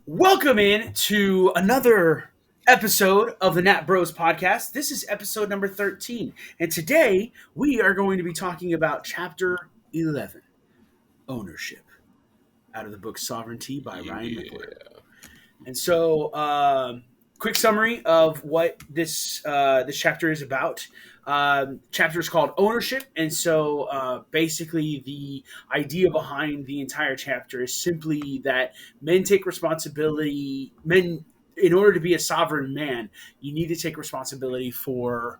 Welcome in to another episode of the Nat Bros podcast. This is episode number 13, and today we are going to be talking about chapter 11, Ownership, out of the book Sovereignty by Ryan Michler. Yeah. And so, quick summary of what this chapter is about. Chapter is called Ownership, and so basically, the idea behind the entire chapter is simply that men take responsibility. Men, in order to be a sovereign man, you need to take responsibility for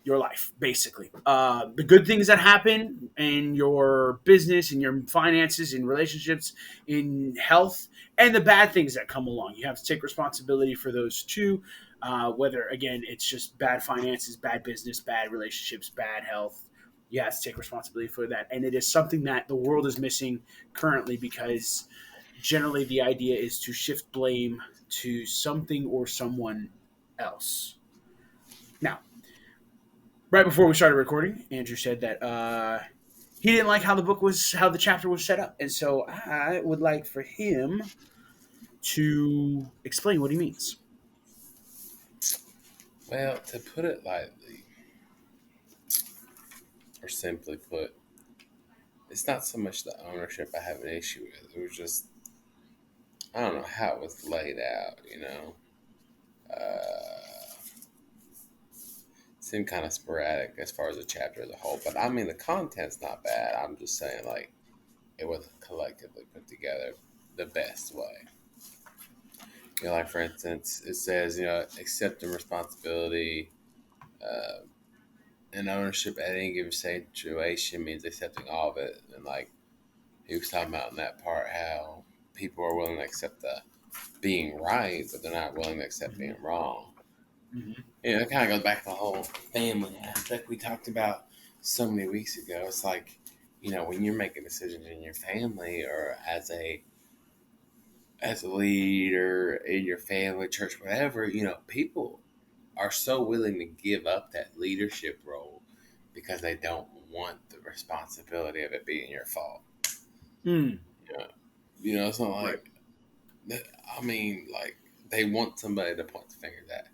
your life, basically. The good things that happen in your business, in your finances, in relationships, in health, and the bad things that come along. You have to take responsibility for those too. Whether, again, it's just bad finances, bad business, bad relationships, bad health. You have to take responsibility for that. And it is something that the world is missing currently because generally the idea is to shift blame to something or someone else. Now, right before we started recording, Andrew said that he didn't like how the chapter was set up, and so I would like for him to explain what he means. Well, to put it lightly, or simply put, it's not so much the ownership I have an issue with. It was just, I don't know how it was laid out. It seemed kind of sporadic as far as the chapter as a whole. But I mean, the content's not bad. I'm just saying, like, it wasn't collectively put together the best way. Like, for instance, it says, accepting responsibility, uh, and ownership at any given situation means accepting all of it. And like he was talking about in that part, how people are willing to accept the being right, but they're not willing to accept being wrong. Mm-hmm. It kind of goes back to the whole family aspect we talked about so many weeks ago. It's like, when you're making decisions in your family or as a leader in your family, church, whatever, people are so willing to give up that leadership role because they don't want the responsibility of it being your fault. Mm. Yeah. It's not like, I mean, like, they want somebody to point the fingers at.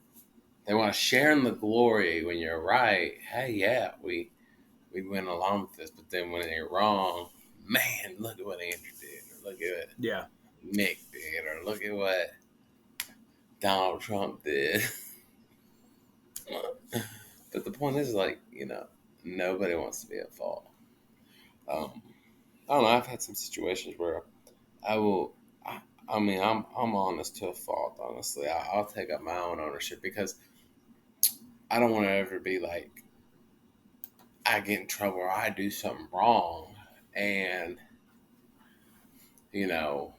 They want to share in the glory when you're right. Hey, yeah, we went along with this, but then when you're wrong, man, look at what Andrew did, or look at what Yeah. Nick did, or look at what Donald Trump did. But the point is, like, nobody wants to be at fault. I don't know. I've had some situations where I will. I mean, I'm honest to a fault. Honestly, I'll take up my own ownership because I don't want to ever be like I get in trouble or I do something wrong, and you know,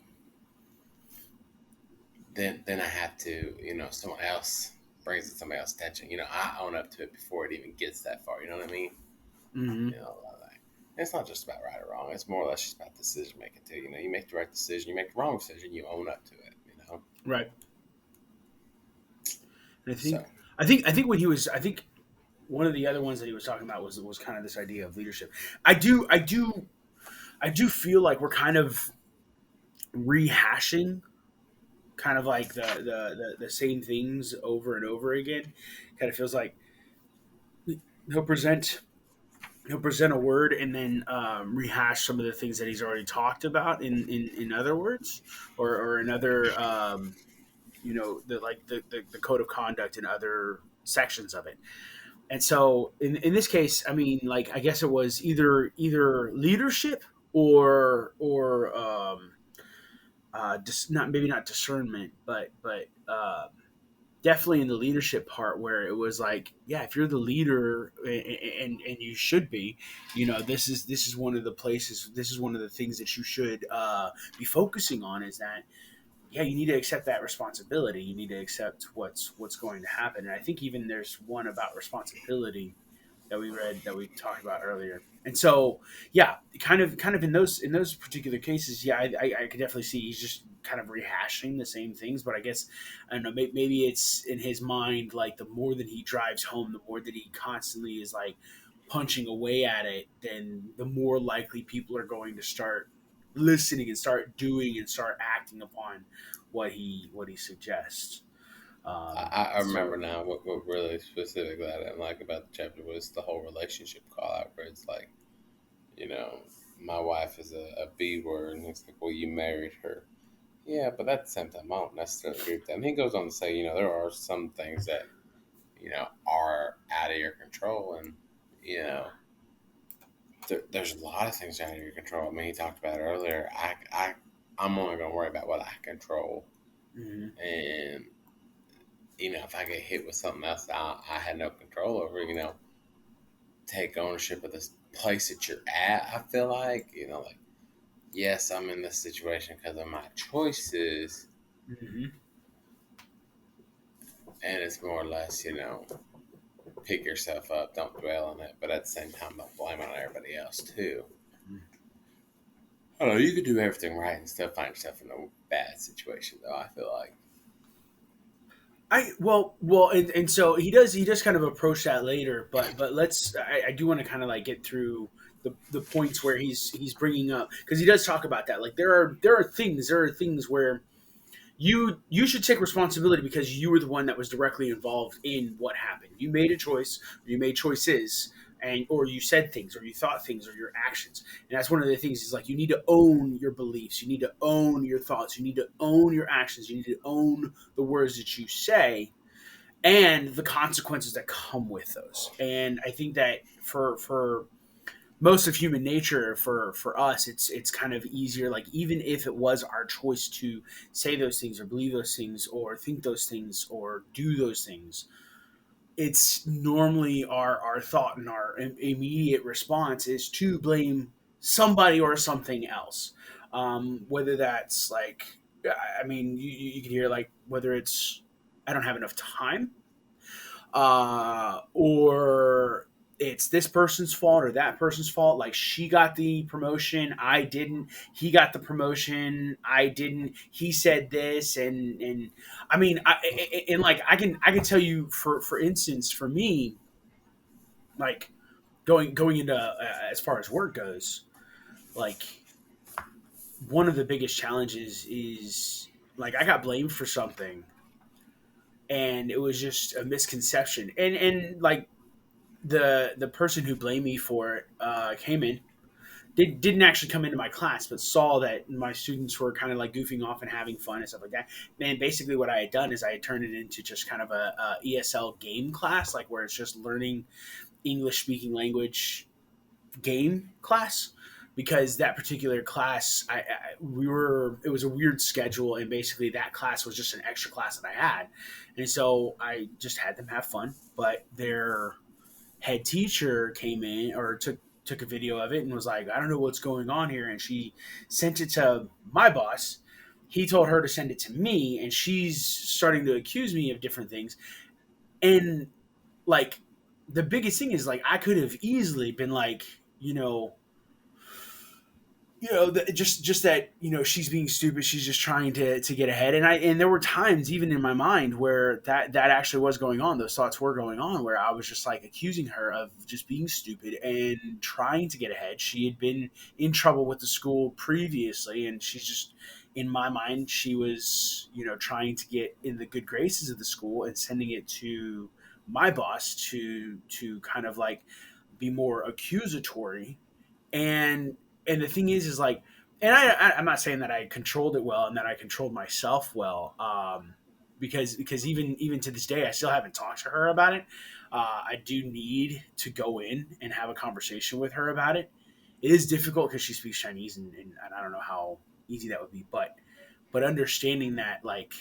then I have to, someone else brings it to somebody else's attention. I own up to it before it even gets that far. You know what I mean? Mm-hmm. Like, it's not just about right or wrong. It's more or less just about decision making too. You make the right decision, you make the wrong decision, you own up to it. Right. And So I think when he was, I think one of the other ones that he was talking about was kind of this idea of leadership. I do feel like we're kind of rehashing kind of like the same things over and over again. Kind of feels like he'll present he'll present a word and then rehash some of the things that he's already talked about in other words or in other the code of conduct in other sections of it. And so in this case, I mean, like I guess it was either leadership or not maybe not discernment, but definitely in the leadership part where it was like, yeah, if you're the leader and you should be, this is one of the places, this is one of the things that you should be focusing on is that, yeah, you need to accept that responsibility. You need to accept what's going to happen. And I think even there's one about responsibility that we read that we talked about earlier. And so, yeah, kind of in those particular cases, yeah, I could definitely see he's just kind of rehashing the same things. But I guess I don't know. Maybe it's in his mind like the more that he drives home, the more that he constantly is like punching away at it, then the more likely people are going to start listening and start doing and start acting upon what he suggests. I remember So. now what really specifically I didn't like about the chapter was the whole relationship call out where it's like, you know, my wife is a B word, and it's like, well, you married her. Yeah, but at the same time, I don't necessarily agree with that. And he goes on to say, there are some things that, are out of your control. And, you know, there's a lot of things out of your control. I mean, he talked about it earlier. I'm only going to worry about what I control. Mhm. And, if I get hit with something else that I had no control over, take ownership of this place that you're at. I feel like, like, yes, I'm in this situation because of my choices. Mhm. And it's more or less, pick yourself up, don't dwell on it, but at the same time, don't blame it on everybody else too. I don't know. You could do everything right and still find yourself in a bad situation, though. I feel like. And so he does kind of approach that later, but I do want to kind of like get through the points where he's bringing up, because he does talk about that, like there are things where you should take responsibility because you were the one that was directly involved in what happened. You made a choice, or you made choices, and or you said things, or you thought things, or your actions. And that's one of the things is like you need to own your beliefs, you need to own your thoughts, you need to own your actions, you need to own the words that you say and the consequences that come with those. And I think that for most of human nature, for us, it's kind of easier, like even if it was our choice to say those things or believe those things or think those things or do those things, it's normally our thought and our immediate response is to blame somebody or something else, whether that's like, I mean, you can hear like whether it's I don't have enough time, or it's this person's fault or that person's fault. Like she got the promotion, I didn't. He got the promotion, I didn't. He said this, and I mean, and like I can tell you for instance, for me, like going into as far as work goes, like one of the biggest challenges is like I got blamed for something, and it was just a misconception, and like the person who blamed me for it came in. Didn't actually come into my class, but saw that my students were kind of like goofing off and having fun and stuff like that. And basically, what I had done is I had turned it into just kind of a ESL game class, like where it's just learning English speaking language game class. Because that particular class, we were it was a weird schedule, and basically that class was just an extra class that I had, and so I just had them have fun. But their head teacher came in or took a video of it and was like, I don't know what's going on here. And she sent it to my boss. He told her to send it to me, and she's starting to accuse me of different things. And like the biggest thing is like I could have easily been like, just that she's being stupid, she's just trying to get ahead. And there were times even in my mind where that actually was going on, those thoughts were going on, where I was just like accusing her of just being stupid and trying to get ahead. She had been in trouble with the school previously, and she's just, in my mind, she was trying to get in the good graces of the school and sending it to my boss to kind of like be more accusatory. And and the thing is like, and I'm not saying that I controlled it well and that I controlled myself well, because even to this day I still haven't talked to her about it. I do need to go in and have a conversation with her about it. It is difficult because she speaks Chinese, and I don't know how easy that would be, but understanding that, like,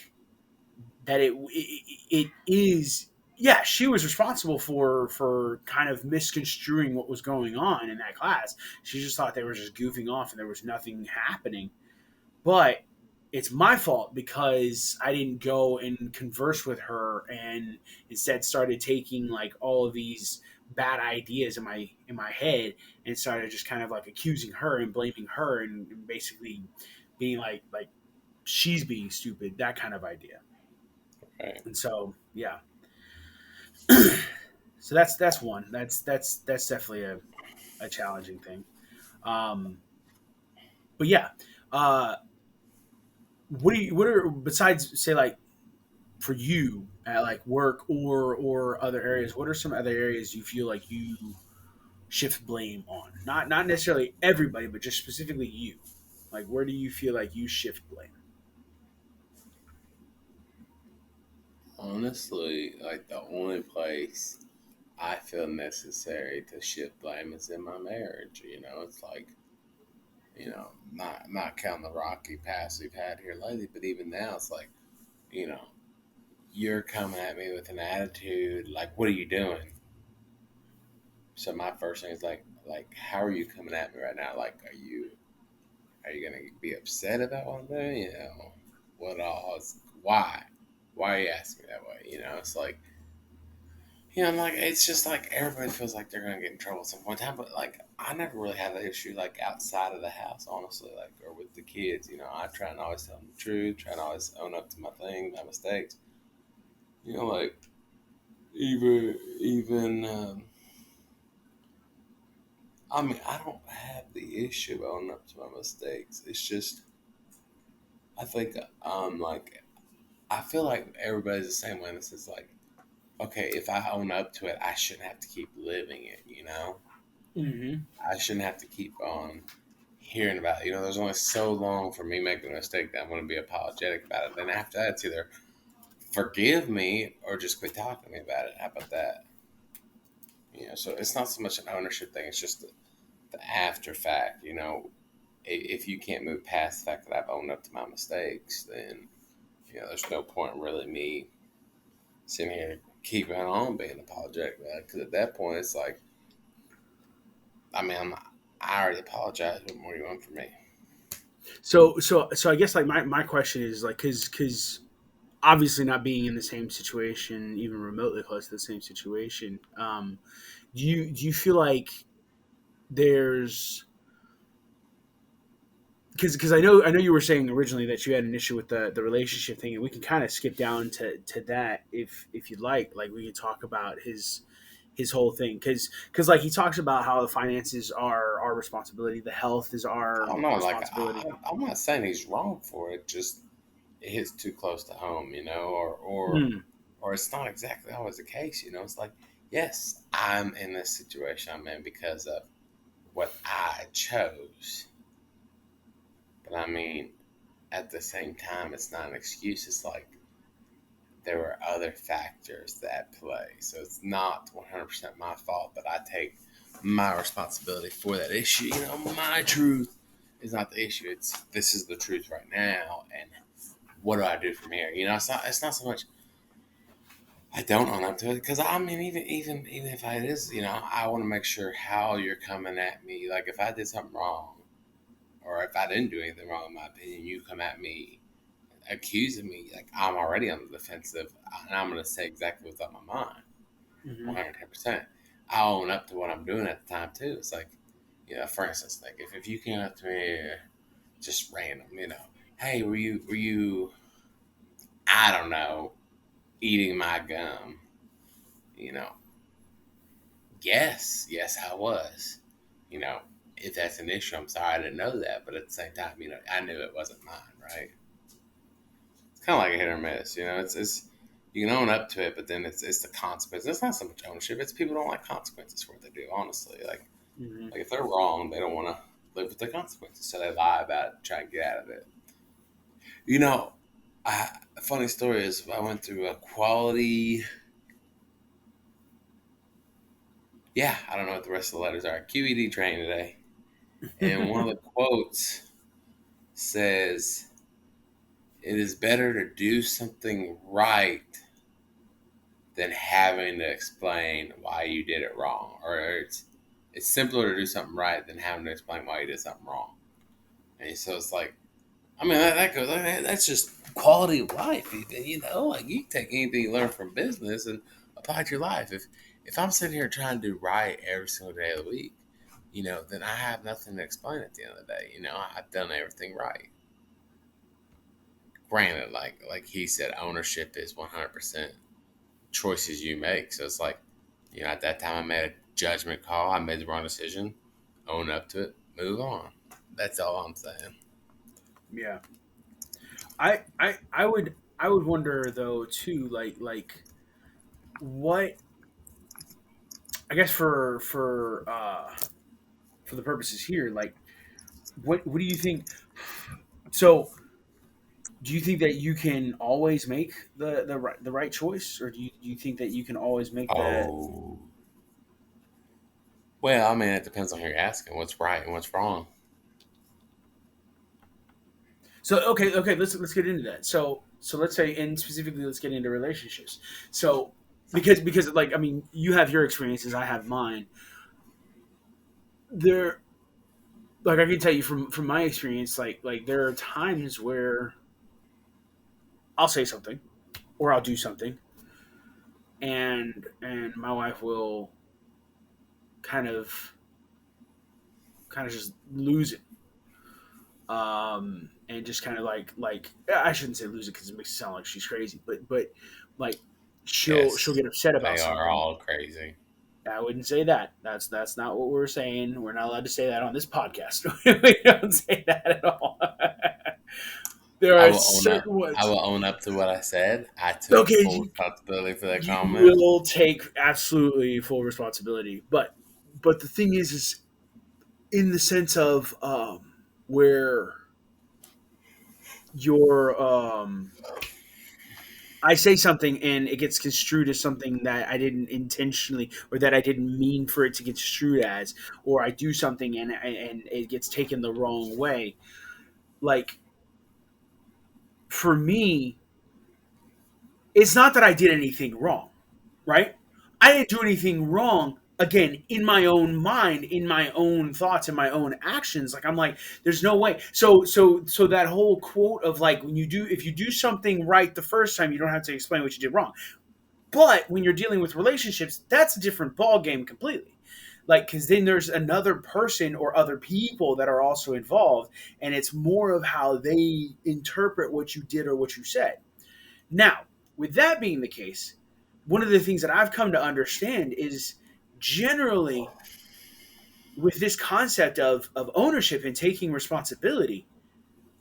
that it is, yeah, she was responsible for kind of misconstruing what was going on in that class. She just thought they were just goofing off and there was nothing happening. But it's my fault because I didn't go and converse with her, and instead started taking like all of these bad ideas in my head and started just kind of like accusing her and blaming her, and basically being like she's being stupid, that kind of idea. Right. And so, yeah. So that's one. That's definitely a challenging thing. Um, but yeah, uh, what are besides say like for you at like work or other areas? What are some other areas you feel like you shift blame on? Not necessarily everybody, but just specifically you. Like where do you feel like you shift blame? Honestly, like the only place I feel necessary to shift blame is in my marriage. It's like, not counting the rocky past we've had here lately, but even now it's like, you know, you're coming at me with an attitude like, what are you doing? So my first thing is like, how are you coming at me right now? Like, are you gonna be upset about what I'm doing? What all? Why? Why are you asking me that way? It's like, I'm like, it's just like everybody feels like they're gonna get in trouble at some point in time, but like, I never really have that issue like outside of the house, honestly, like or with the kids. I try and always tell them the truth, try and always own up to my thing, my mistakes. Like even I mean, I don't have the issue of owning up to my mistakes. It's just I think like I feel like everybody's the same way. This is like, okay, if I own up to it, I shouldn't have to keep living it. Mm-hmm. I shouldn't have to keep on hearing about it. There's only so long for me making a mistake that I'm going to be apologetic about it. Then after that, it's either forgive me or just quit talking to me about it. How about that? So it's not so much an ownership thing. It's just the after fact. If you can't move past the fact that I've owned up to my mistakes, then there's no point in really me sitting here keeping on being apologetic about it. Because at that point, it's like, I mean, I already apologized. What more do you want from me? So I guess like my question is like because obviously not being in the same situation, even remotely close to the same situation, do you feel like there's because I know you were saying originally that you had an issue with the relationship thing, and we can kind of skip down to that if you'd like. Like we could talk about his whole thing because like he talks about how the finances are our responsibility, the health is I our don't know. Like, responsibility. I'm not saying he's wrong for it. Just it hits too close to home, Mm, or it's not exactly always the case. It's like, yes, I'm in this situation I'm in because of what I chose. But I mean, at the same time, it's not an excuse. It's like there were other factors that play. So it's not 100% my fault, but I take my responsibility for that issue. My truth is not the issue. It's this is the truth right now, and what do I do from here? It's not so much I don't own up to it because I mean, even if it is, I want to make sure how you're coming at me. Like if I did something wrong, or if I didn't do anything wrong, in my opinion, you come at me accusing me, like I'm already on the defensive, and I'm going to say exactly what's on my mind, hmm 110%. I own up to what I'm doing at the time too. It's like, for instance, like if you came up to me just random, hey, were you, I don't know, eating my gum? You know, yes, I was. You know, if that's an issue, I'm sorry I didn't know that, but at the same time, I knew it wasn't mine, right? It's kind of like a hit or miss. It's you can own up to it, but then it's the consequence. It's not so much ownership. It's people don't like consequences for what they do. Honestly, hmm like if they're wrong, they don't want to live with the consequences, so they lie about it, try and get out of it. You know, a funny story is I went through a quality. Yeah, I don't know what the rest of the letters are. QED training today, and one of the quotes says, "It is better to do something right than having to explain why you did it wrong, or it's simpler to do something right than having to explain why you did something wrong." And so it's like, I mean, that goes. That's just quality of life. Even like you can take anything you learn from business and apply it to your life. If I'm sitting here trying to do right every single day of the week, then I have nothing to explain at the end of the day. I've done everything right. Granted, like he said, ownership is 100% choices you make. So it's like, at that time I made a judgment call. I made the wrong decision. Own up to it. Move on. That's all I'm saying. Yeah, I would wonder though too, like what, I guess for the purposes here, like what do you think? So, do you think that you can always make the right choice, or do you think that you can always make the? Oh, well, I mean, it depends on who you're asking. What's right and what's wrong? So okay, let's get into that. So let's say, and specifically, let's get into relationships. So because like, I mean, you have your experiences, I have mine. There, like, I can tell you from my experience, like there are times where I'll say something or I'll do something, and my wife will kind of just lose it, and just kind of like I shouldn't say lose it because it makes it sound like she's crazy, but like she'll Yes, get upset about they are something. all crazy. I wouldn't say that. That's not what we're saying. We're not allowed to say that on this podcast. We don't say that at all. There I are will own up. certain I ones. will own up to what I said. I took Okay, full responsibility for that you comment. will take absolutely full responsibility, but the thing is in the sense of where you're I say something and it gets construed as something that I didn't intentionally, or that I didn't mean for it to get construed as, or I do something and it gets taken the wrong way. Like, for me, it's not that I did anything wrong, right? I didn't do anything wrong. Again, in my own mind, in my own thoughts, in my own actions, like I'm like, there's no way. So that whole quote of like, when you do, if you do something right the first time, you don't have to explain what you did wrong. But when you're dealing with relationships, that's a different ball game completely. Like, because then there's another person or other people that are also involved, and it's more of how they interpret what you did or what you said. Now, with that being the case, one of the things that I've come to understand is, generally, with this concept of ownership and taking responsibility,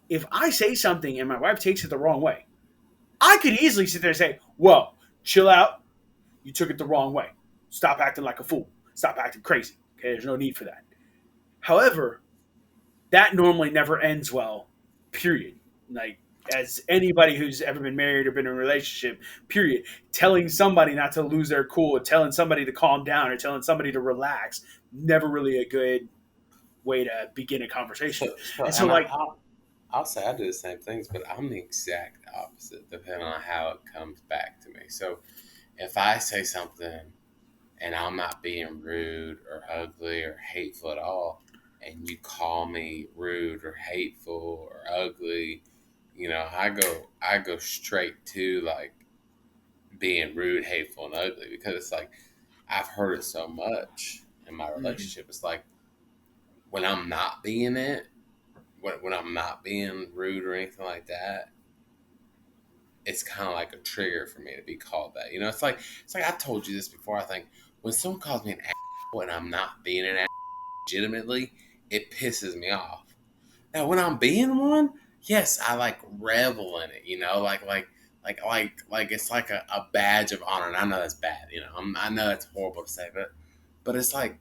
if I say something and my wife takes it the wrong way, I could easily sit there and say, "Whoa, chill out. You took it the wrong way. Stop acting like a fool. Stop acting crazy. Okay, there's no need for that." However, that normally never ends well, period. Like, as anybody who's ever been married or been in a relationship, period, telling somebody not to lose their cool, or telling somebody to calm down, or telling somebody to relax, never really a good way to begin a conversation. And so, And like, I'll say I do the same things, but I'm the exact opposite, depending on how it comes back to me. So if I say something and I'm not being rude or ugly or hateful at all, and you call me rude or hateful or ugly, I go straight to like being rude, hateful, and ugly because it's like I've heard it so much in my mhm, relationship. It's like when I'm not being it, when I'm not being rude or anything like that, it's kind of like a trigger for me to be called that. It's like I told you this before. I think when someone calls me an asshole and I'm not being an asshole legitimately, it pisses me off. Now, when I'm being one, yes, I like revel in it. Like it's like a badge of honor. And I know that's bad. I know that's horrible to say, but it's like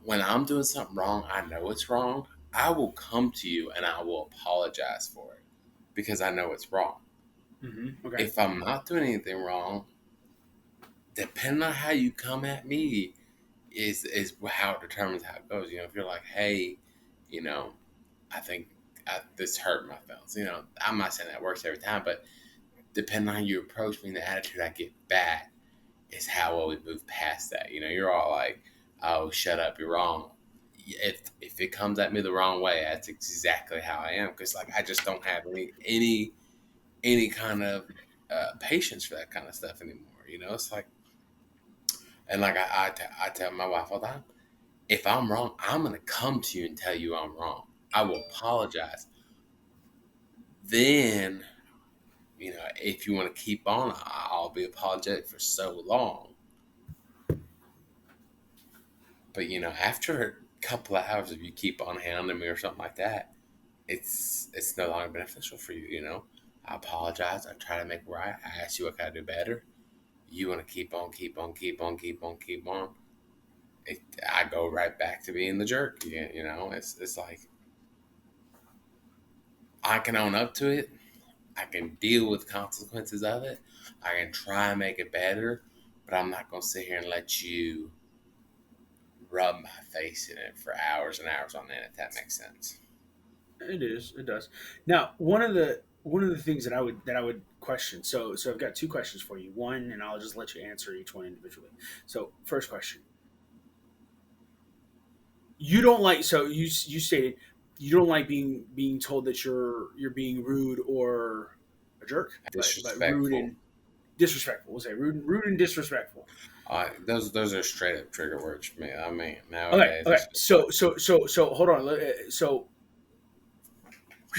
when I'm doing something wrong, I know it's wrong. I will come to you and I will apologize for it because I know it's wrong. okay, If I'm not doing anything wrong, depending on how you come at me, is how it determines how it goes. If you're like, hey, you know, I think this hurt my feelings. I'm not saying that works every time, but depending on how you approach me and the attitude I get back is how well we move past that. You're all like, oh, shut up, you're wrong. If it comes at me the wrong way, that's exactly how I am because like I just don't have any kind of patience for that kind of stuff anymore. It's like, and like I tell my wife all the time, if I'm wrong, I'm gonna come to you and tell you I'm wrong. I will apologize. Then, if you want to keep on, I'll be apologetic for so long. But after a couple of hours, if you keep on hounding me or something like that, it's no longer beneficial for you. I apologize. I try to make it right. I ask you what can I do better. You want to keep on, keep on, keep on, keep on, keep on. I go right back to being the jerk. You know, it's like I can own up to it. I can deal with consequences of it. I can try and make it better, but I'm not gonna sit here and let you rub my face in it for hours and hours on end. If that makes sense. It is. It does. Now, one of the things that I would question. So I've got two questions for you. One, and I'll just let you answer each one individually. So first question: you don't like. So you stated you don't like being told that you're being rude or a jerk, but rude Disrespectful. and disrespectful. We'll say rude and disrespectful. Those are straight up trigger words for me. I mean, Okay. nowadays Okay. it's just like So hold on. So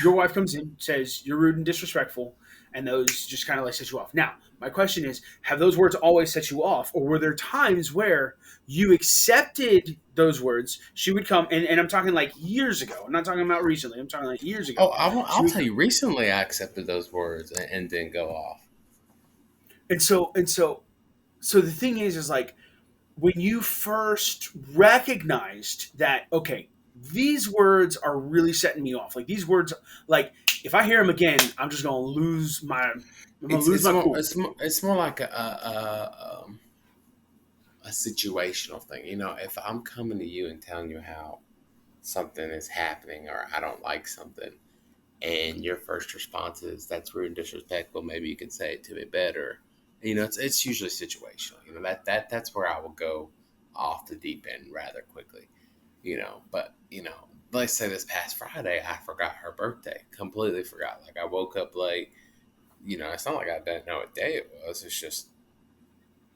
your wife comes in, says you're rude and disrespectful, and those just kind of like set you off. Now, my question is, have those words always set you off, or were there times where you accepted those words? She would come, and I'm talking like years ago. I'm not talking about recently. I'm talking like years oh, ago. She I'll would, tell you. Recently, I accepted those words and didn't go off. and so the thing is like when you first recognized that, okay, these words are really setting me off. Like these words, like if I hear them again, I'm gonna lose It's my more cool. it's more like a situational thing. You know, if I'm coming to you and telling you how something is happening or I don't like something, and your first response is that's rude and disrespectful, maybe you can say it to me better. You know, it's usually situational. You know that's where I will go off the deep end rather quickly. You know, but let's say this past Friday I forgot her birthday, completely forgot. Like I woke up late. You know, it's not like I didn't know what day it was. It's just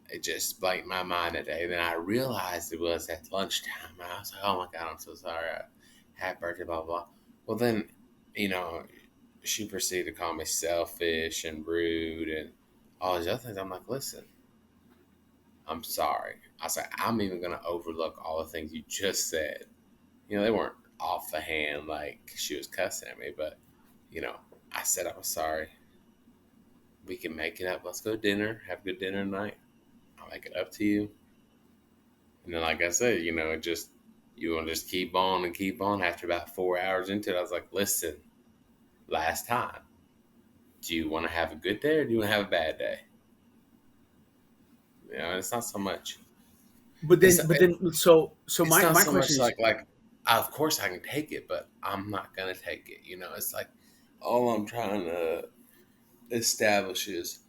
it just blanked my mind today. Then I realized it was at lunchtime. And I was like, oh my God, I'm so sorry. Happy birthday, blah, blah. Well, then, you know, she proceeded to call me selfish and rude and all these other things. I'm like, listen, I'm sorry. I was like, I'm even going to overlook all the things you just said. You know, they weren't off the hand like she was cussing at me, but, you know, I said I was sorry. We can make it up. Let's go to dinner. Have a good dinner tonight. I'll make it up to you. And then, like I said, you know, it just you want to just keep on and keep on. After about 4 hours into it, I was like, "Listen, last time, do you want to have a good day or do you want to have a bad day?" You know, it's not so much. But It's then, but then, so it's my not my so question much is, like of course I can take it, but I'm not gonna take it. You know, it's like all I'm trying to establish is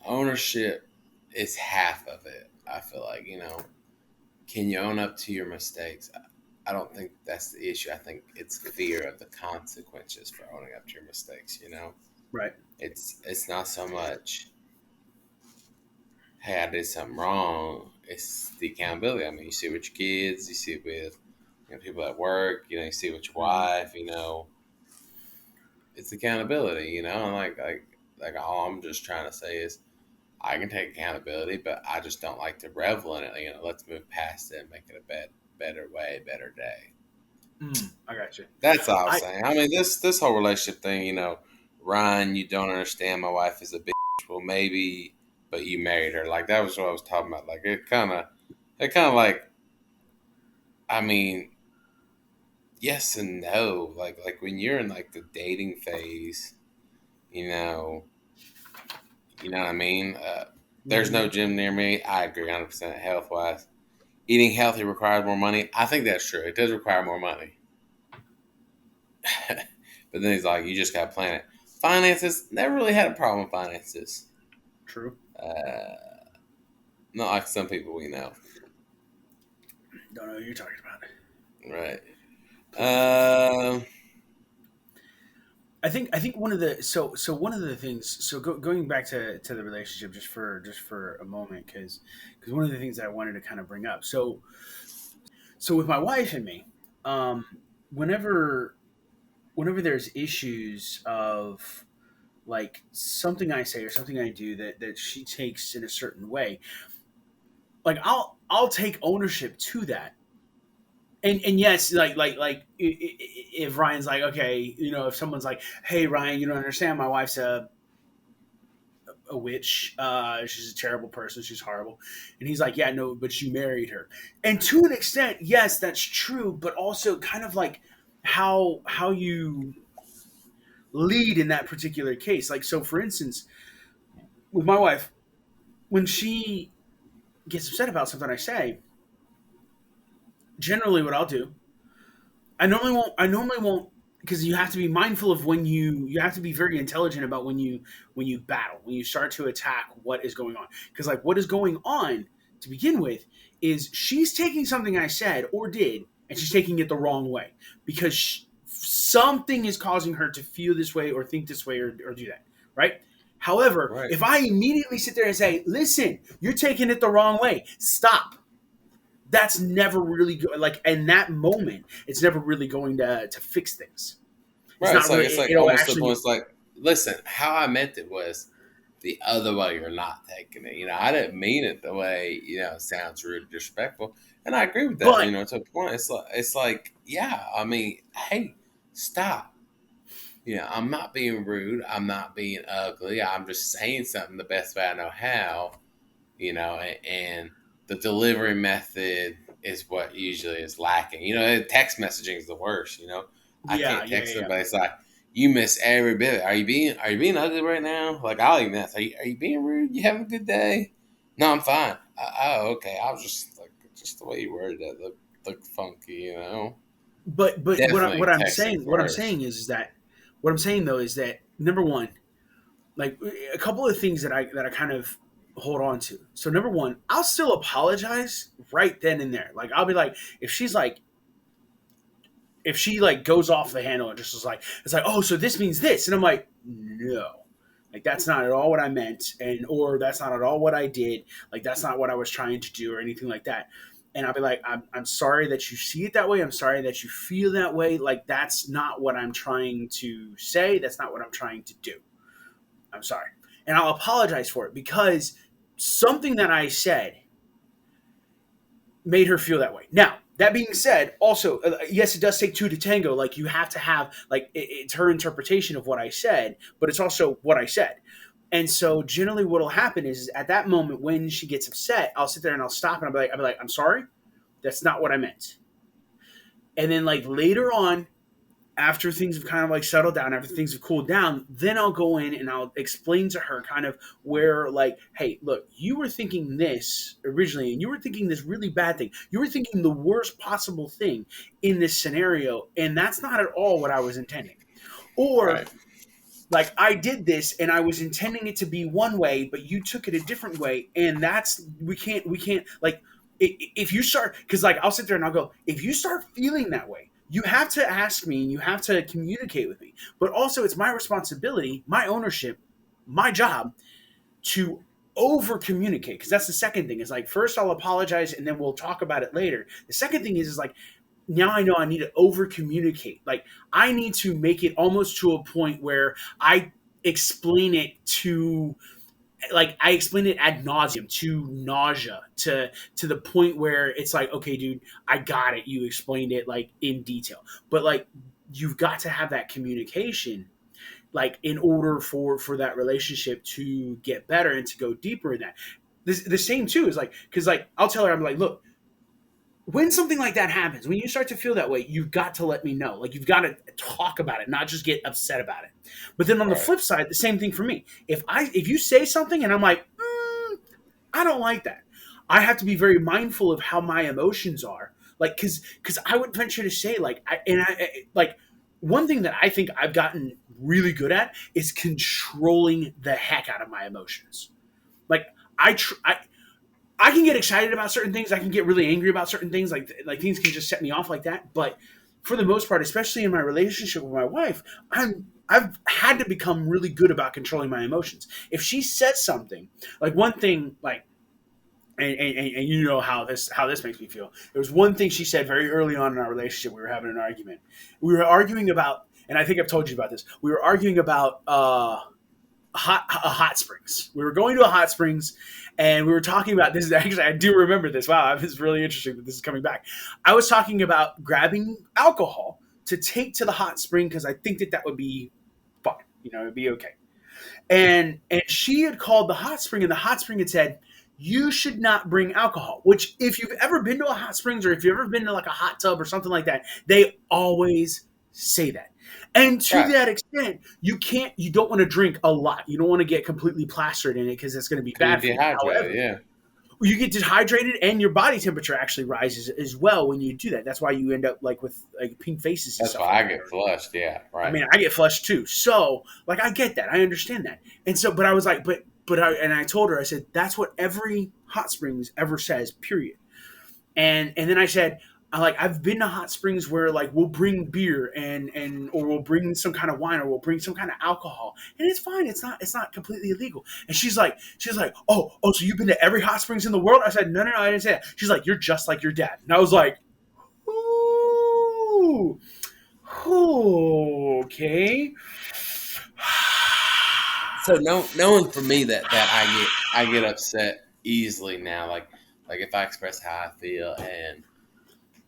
ownership is half of it. I feel like can you own up to your mistakes? I don't think that's the issue. I think it's fear of the consequences for owning up to your mistakes. You know, right? it's not so much, hey, I did something wrong. It's the accountability. I mean, you see it with your kids, you see it with people at work. You know, you see it with your Mm-hmm. wife. You know, it's accountability. You know, and like all I'm just trying to say is I can take accountability, but I just don't like to revel in it. You know, let's move past it and make it a better way, better day. I got you. That's all I'm I saying. I mean, this whole relationship thing, Ryan, you don't understand. My wife is a bitch. Well, maybe, but you married her. Like that was what I was talking about. Like it kind of like, I mean, yes and no. Like when you're in like the dating phase, you know, you know what I mean. There's no hmm gym near me. I agree 100% health wise. Eating healthy requires more money. I think that's true. It does require more money. But then he's like, you just got to plan it. Finances, never really had a problem with finances. true. Uh, Not like some people we know. Don't know what you're talking about. Right. Um, I think one of the things, going back to the relationship just for a moment, because one of the things that I wanted to kind of bring up, so with my wife and me, um whenever there's issues of like something I say or something I do that she takes in a certain way, like I'll take ownership to that, and yes, if Ryan's like, okay, if someone's like, hey Ryan, you don't understand, my wife's a witch, she's a terrible person, she's horrible, and he's like, yeah, no, but you married her, and to an extent, yes, that's true, but also kind of like how you lead in that particular case. Like, so for instance, with my wife, when she gets upset about something I say, generally what I'll do, I normally won't, because you have to be mindful of when you have to be very intelligent about when you battle, when you start to attack what is going on. Because like what is going on to begin with is she's taking something I said or did, and she's taking it the wrong way because something is causing her to feel this way or think this way or do that, right? However, Right. if I immediately sit there and say, listen, you're taking it the wrong way, stop, that's never really like in that moment it's never really going to fix things. It's Right. not really, It's like it'll almost the actually point. get, It's like, listen, how I meant it was the other way. You're not taking it. I didn't mean it the way it sounds rude, and disrespectful, and I agree with that. but To a point, it's like, yeah. I mean, hey, stop. I'm not being rude. I'm not being ugly. I'm just saying something the best way I know how. And the delivery method is what usually is lacking. Text messaging is the worst. I yeah, can't yeah, text yeah, yeah. somebody. It's like you miss every bit. Are you being ugly right now? Like I'll even ask, are you being rude? You having a good day? No, I'm fine. Oh, okay. I was just the way you worded it looked funky. But Definitely what I'm texting saying, first. is that what I'm saying though is that number one, like a couple of things that I kind of hold on to. So number one, I'll still apologize right then and there. Like I'll be like, if she like goes off the handle and just is like, it's like, oh, so this means this, and I'm like, no, like that's not at all what I meant, and or that's not at all what I did, like that's not what I was trying to do or anything like that. And I'll be like, I'm sorry that you see it that way, I'm sorry that you feel that way, like that's not what I'm trying to say, that's not what I'm trying to do, I'm sorry. And I'll apologize for it because something that I said made her feel that way. Now, that being said, also, yes, it does take two to tango. Like, you have to have, like, it's her interpretation of what I said, but it's also what I said. And so, generally, what will happen is at that moment when she gets upset, I'll sit there and I'll stop and I'll be like, I'm sorry, that's not what I meant. And then, like, later on, after things have kind of like settled down, after things have cooled down, then I'll go in and I'll explain to her kind of where, like, hey, look, you were thinking this originally, and you were thinking this really bad thing. You were thinking the worst possible thing in this scenario, and that's not at all what I was intending. Or, Right. like, I did this and I was intending it to be one way, but you took it a different way, and that's, we can't, like, if you start, because like I'll sit there and I'll go, if you start feeling that way, you have to ask me and you have to communicate with me. But also, it's my responsibility, my ownership, my job to over communicate, because that's the second thing. Is like, first I'll apologize and then we'll talk about it later. The second thing is like, now I know I need to over communicate. Like, I need to make it almost to a point where I explain it to, like, I explain it ad nauseum, to nausea, to the point where it's like, okay, dude, I got it. You explained it like in detail, but like, you've got to have that communication, like, in order for that relationship to get better and to go deeper in that. The same too is like, because like I'll tell her, I'm like, look, when something like that happens, when you start to feel that way, you've got to let me know. Like, you've got to talk about it, not just get upset about it. But then on the Right. flip side, the same thing for me. If you say something and I'm like, I don't like that, I have to be very mindful of how my emotions are. Like, because I would venture to say, like, like, one thing that I think I've gotten really good at is controlling the heck out of my emotions. Like, I can get excited about certain things. I can get really angry about certain things. Like things can just set me off like that. But for the most part, especially in my relationship with my wife, I've had to become really good about controlling my emotions. If she says something, like one thing, like, and you know how this makes me feel. There was one thing she said very early on in our relationship. We were having an argument. We were arguing about, and I think I've told you about this. We were arguing about hot springs. We were going to a hot springs, and we were talking about this. Actually, I do remember this. Wow, it's really interesting that this is coming back. I was talking about grabbing alcohol to take to the hot spring because I think that would be fine. It'd be okay. And she had called the hot spring, and the hot spring had said, you should not bring alcohol. Which, if you've ever been to a hot springs, or if you've ever been to like a hot tub or something like that, they always say that. And to Right. that extent, you don't want to drink a lot. You don't want to get completely plastered in it because it's going to be Could bad be for you. dehydrated. However, Yeah. you get dehydrated and your body temperature actually rises as well when you do that. That's why you end up like with like pink faces and That's stuff why like I that. get flushed. Yeah. I Right. mean, I get flushed too. So, like, I get that. I understand that. And so, but I was like, I told her, I said, that's what every hot springs ever says, period. And then I said, I've been to hot springs where like we'll bring beer or we'll bring some kind of wine or we'll bring some kind of alcohol and it's fine. It's not completely illegal. And she's like, so you've been to every hot springs in the world? I said, no, I didn't say that. She's like, you're just like your dad. And I was like, ooh. Okay. So knowing for me that I get upset easily now. Like if I express how I feel and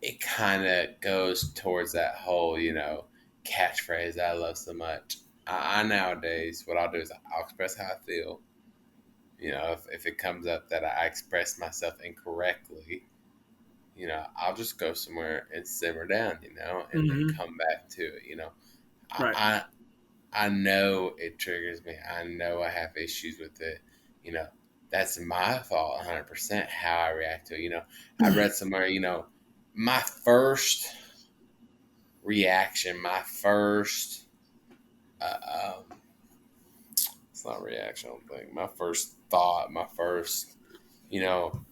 it kind of goes towards that whole catchphrase that I love so much. I nowadays what I'll do is I'll express how I feel. If it comes up that I express myself incorrectly, I'll just go somewhere and simmer down, and then Mm-hmm. come back to it. Right. I I know it triggers me. I know I have issues with it. You know, that's my fault 100% how I react to it. I read somewhere, my first reaction, my first, it's not reaction, I don't think, my first thought, my first, you know,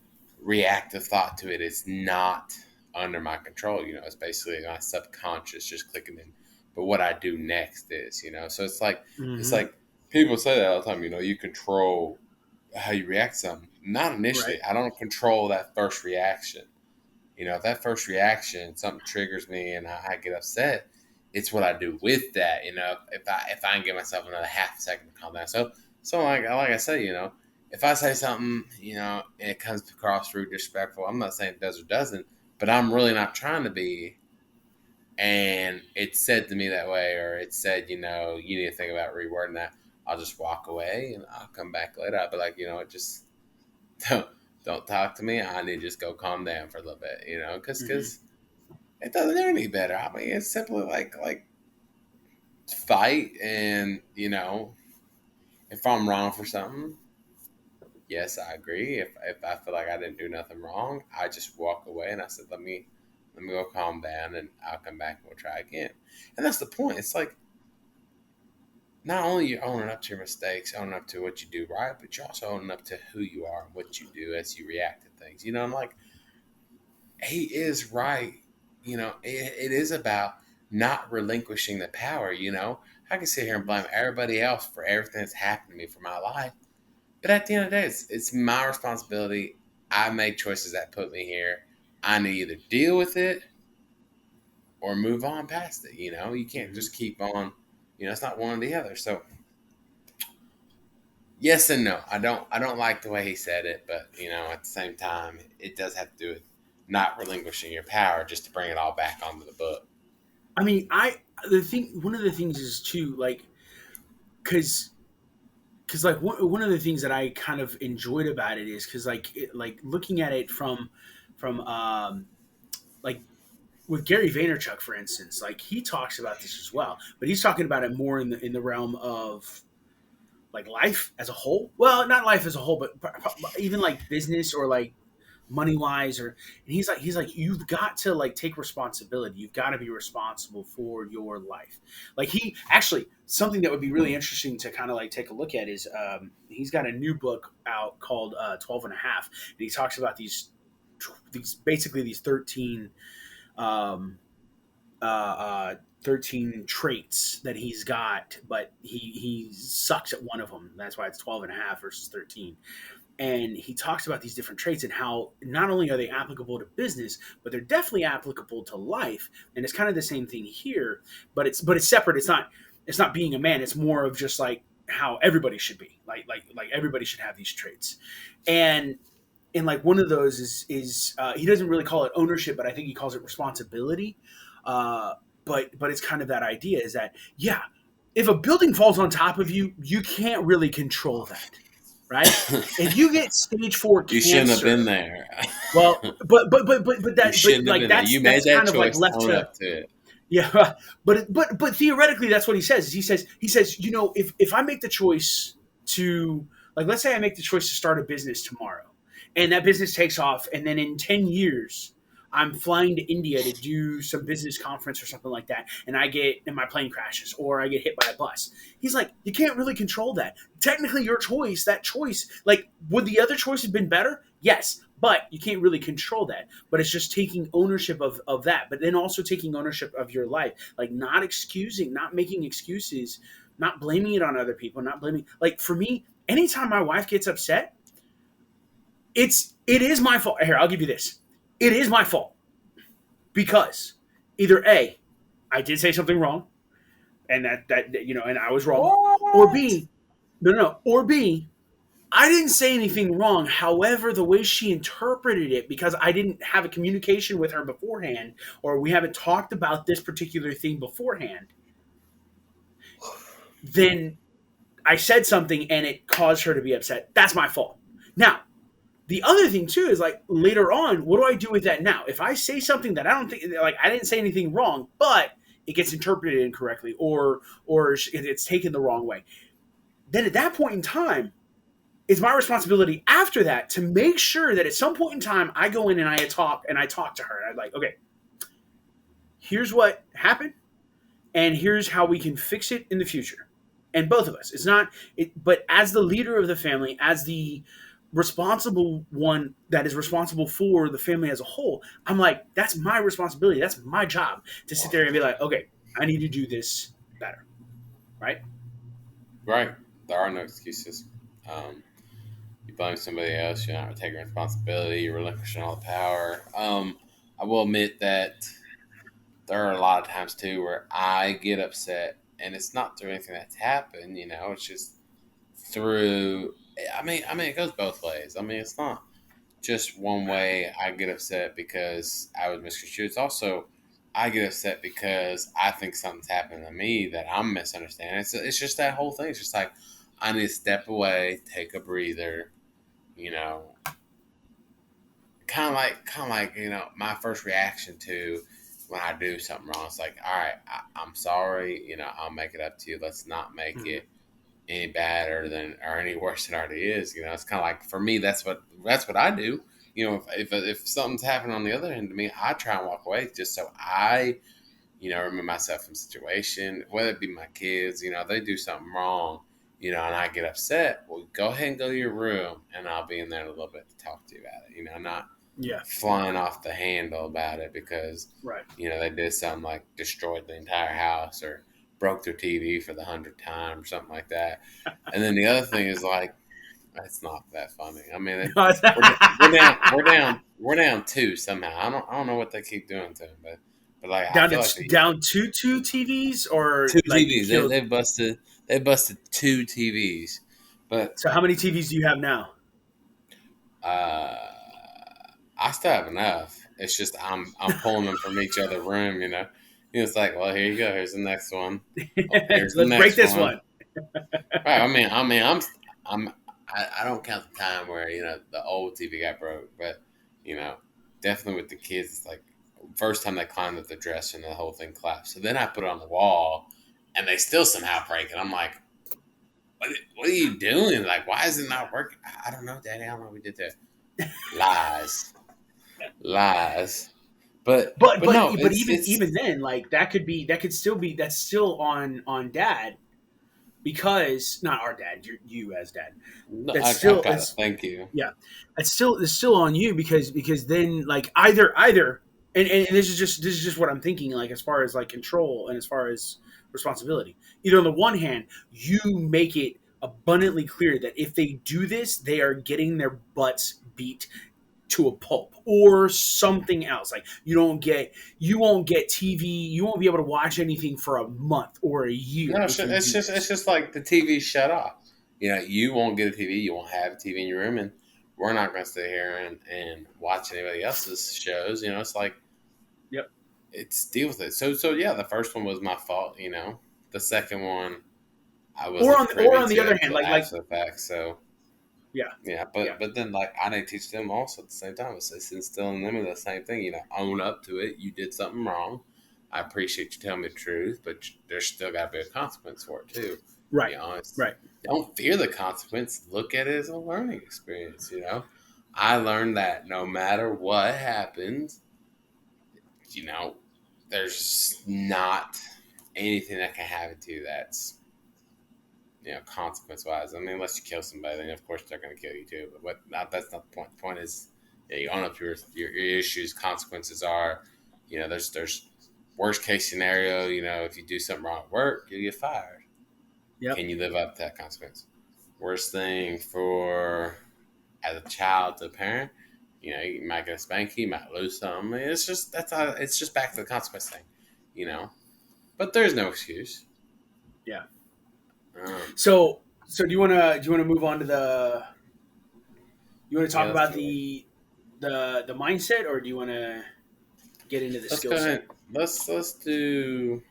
reactive thought to it is not under my control. It's basically my subconscious just clicking in. But what I do next is, so it's Mm-hmm. like people say that all the time. You control how you react to something. Not Right. initially. I don't control that first reaction. If that first reaction something triggers me and I get upset, it's what I do with that. If I can give myself another half a second to calm down. So like I said, if I say something, and it comes across rude, disrespectful, I'm not saying it does or doesn't, but I'm really not trying to be. And it's said to me that way, or it's said, you need to think about rewording that. I'll just walk away and I'll come back later. I'll be like, just don't, don't talk to me. I need to just go calm down for a little bit, because Mm-hmm. it doesn't do any better. I mean, it's simply like fight, and if I'm wrong for something, yes, I agree. If I feel like I didn't do nothing wrong, I just walk away and I said, let me go calm down, and I'll come back and we'll try again. And that's the point. It's like not only you're owning up to your mistakes, owning up to what you do right, but you're also owning up to who you are and what you do as you react to things. I'm like, he is right. It is about not relinquishing the power. I can sit here and blame everybody else for everything that's happened to me for my life. But at the end of the day, it's my responsibility. I made choices that put me here. I need to either deal with it or move on past it. You can't Mm-hmm. just keep on. It's not one or the other. So yes and no. I don't like the way he said it, but at the same time, it does have to do with not relinquishing your power just to bring it all back onto the book. I mean, one of the things is too, like, because like one of the things that I kind of enjoyed about it is because like looking at it from like with Gary Vaynerchuk, for instance, like he talks about this as well, but he's talking about it more in the realm of like life as a whole. Well, not life as a whole, but even like business or like money wise, or and he's like you've got to like take responsibility. You've got to be responsible for your life. Like he actually something that would be really interesting to kind of like take a look at is he's got a new book out called 12 and a half, and he talks about these basically these 13 um, 13 traits that he's got, but he sucks at one of them. That's why it's 12 and a half versus 13. And he talks about these different traits and how not only are they applicable to business, but they're definitely applicable to life. And it's kind of the same thing here, but it's separate. It's not being a man. It's more of just like how everybody should be. Like everybody should have these traits. And like one of those is he doesn't really call it ownership, but I think he calls it responsibility. Uh, but it's kind of that idea is that, yeah, if a building falls on top of you, you can't really control that, right? If you get stage 4 You shouldn't have been cancer, there. well, You shouldn't have like been there. You made that's that kind of like choice. left Own to, up to it. yeah, but theoretically, that's what he says. He says, if I make the choice to, like, let's say I make the choice to start a business tomorrow, and that business takes off, and then in 10 years, I'm flying to India to do some business conference or something like that, and my plane crashes or I get hit by a bus. He's like, you can't really control that. Technically, that choice, like, would the other choice have been better? Yes, but you can't really control that. But it's just taking ownership of that, but then also taking ownership of your life, like not excusing, not making excuses, not blaming it on other people, not blaming. Like for me, anytime my wife gets upset, it is my fault. Here, I'll give you this. It is my fault because either A, I did say something wrong, and and I was wrong, or What? B, no, or B, I didn't say anything wrong. However, the way she interpreted it, because I didn't have a communication with her beforehand, or we haven't talked about this particular thing beforehand, then I said something and it caused her to be upset. That's my fault. Now, the other thing too is, like, later on, what do I do with that now? If I say something that I don't think, like, I didn't say anything wrong, but it gets interpreted incorrectly, or it's taken the wrong way, then at that point in time, it's my responsibility after that to make sure that at some point in time I go in and I talk to her, and I'm like, okay, here's what happened, and here's how we can fix it in the future. And both of us, it's not it, but as the leader of the family, as the responsible one that is responsible for the family as a whole, I'm like, that's my responsibility. That's my job to sit there and be like, okay, I need to do this better, right? Right. There are no excuses. You blame somebody else. You're not taking responsibility. You're relinquishing all the power. I will admit that there are a lot of times too where I get upset, and it's not through anything that's happened. It's just through. I mean, it goes both ways. I mean, it's not just one way. I get upset because I was misconstrued. It's also I get upset because I think something's happened to me that I'm misunderstanding. It's just that whole thing. It's just like I need to step away, take a breather. You know, kind of like my first reaction to when I do something wrong. It's like, all right, I'm sorry. I'll make it up to you. Let's not make Mm-hmm. it any better than or any worse than it already is. It's kind of like for me, that's what I do. If something's happening on the other end of me, I try and walk away just so I remove myself from situation, whether it be my kids, they do something wrong, and I get upset. Well, go ahead and go to your room, and I'll be in there in a little bit to talk to you about it. Not Yeah, flying off the handle about it because right. they did something like destroyed the entire house or broke their TV for the 100th time or something like that. And then the other thing is like, it's not that funny. I mean, we're down two somehow. I don't know what they keep doing to him, but like I down feel to like the down to two TVs, or two like you TVs. They killed. they busted two TVs, but So how many TVs do you have now? uh, I still have enough. It's just I'm pulling them from each other room. It's like, well, here you go. Here's the next one. Oh, here's the Let's break next this one. one. Right. I'm. I don't count the time where the old TV got broke, but you know, definitely with the kids, it's like first time they climbed up the dresser and the whole thing collapsed. So then I put it on the wall, and they still somehow break it. I'm like, what are you doing? Like, why is it not working? I don't know, Daddy. I don't know what we did there. Lies, lies. But But no, but it's even then, like, that could still be, that's still on dad, because not our dad, you as dad. no, That's I still, got it. it's Thank you. yeah, it's still on you, because then, like, either, and this is just what I'm thinking, like, as far as like control and as far as responsibility. Either on the one hand, you make it abundantly clear that if they do this, they are getting their butts beat to a pulp or something else. Like you won't get TV, you won't be able to watch anything for a month or a year No, if you do it's this. just like the TV shut off. You know, you won't get a TV, you won't have a TV in your room, and we're not going to sit here and watch anybody else's shows. You know, it's like Yep. it's deal with it. So yeah, the first one was my fault. You know, the second one I Or wasn't on privy the to other hand, until like after the fact. So yeah, yeah, yeah, but then like I didn't teach them also at the same time. It's instilling them in the same thing. You know, own up to it. You did something wrong. I appreciate you telling me the truth, but there's still got to be a consequence for it too. right, Be honest. right. Don't fear the consequence. Look at it as a learning experience. You know, I learned that no matter what happens, you know, there's not anything that can happen to you that's consequence wise. I mean, unless you kill somebody, then of course they're going to kill you too. But that's not the point. The point is, yeah, you own up to your issues. Consequences are, there's worst case scenario. You know, if you do something wrong at work, you get fired. Yep. Can you live up to that consequence? Worst thing for as a child to a parent, you might get a spanking, you might lose something. I mean, it's just it's just back to the consequence thing, you know. But there's no excuse. Yeah. Um, So do you wanna move on to you wanna yeah, talk let's about do it. the mindset, or do you wanna get into the Let's skill go set? ahead. Let's do.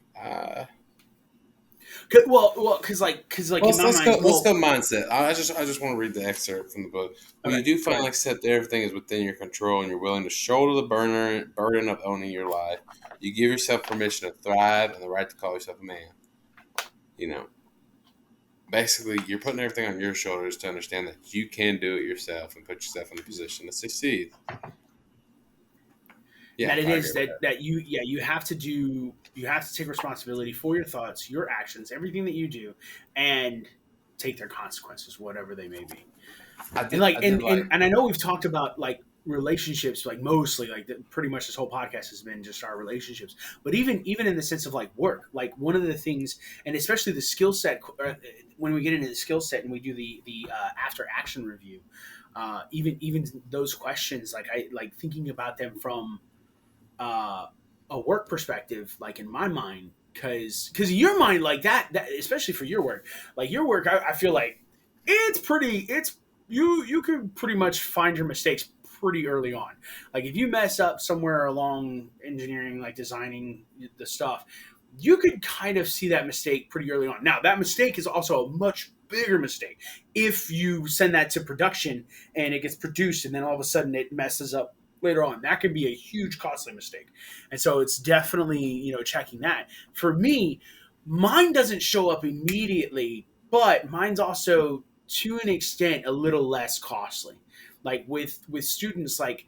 Cause like in my Let's go. mind, Let's well, go mindset. I just want to read the excerpt from the book. When okay, you do go finally ahead. accept that everything is within your control and you're willing to shoulder the burden of owning your life, you give yourself permission to thrive and the right to call yourself a man. You know, basically, you're putting everything on your shoulders to understand that you can do it yourself and put yourself in a position to succeed. Yeah, That it I is agree with that you have to take responsibility for your thoughts, your actions, everything that you do, and take their consequences, whatever they may be. that. And like I did like. and I know we've talked about like relationships, like mostly like pretty much this whole podcast has been just our relationships, but even in the sense of like work, like one of the things, and especially the skill set, when we get into the skill set and we do the after action review, even those questions, like I like thinking about them from uh, a work perspective, like in my mind, because your mind, like that especially for your work, I feel like it's you can pretty much find your mistakes pretty early on. Like if you mess up somewhere along engineering, like designing the stuff, you could kind of see that mistake pretty early on. Now that mistake is also a much bigger mistake if you send that to production and it gets produced and then all of a sudden it messes up later on. That can be a huge costly mistake. And so it's definitely, checking that. For me, mine doesn't show up immediately, but mine's also to an extent a little less costly. Like with students, like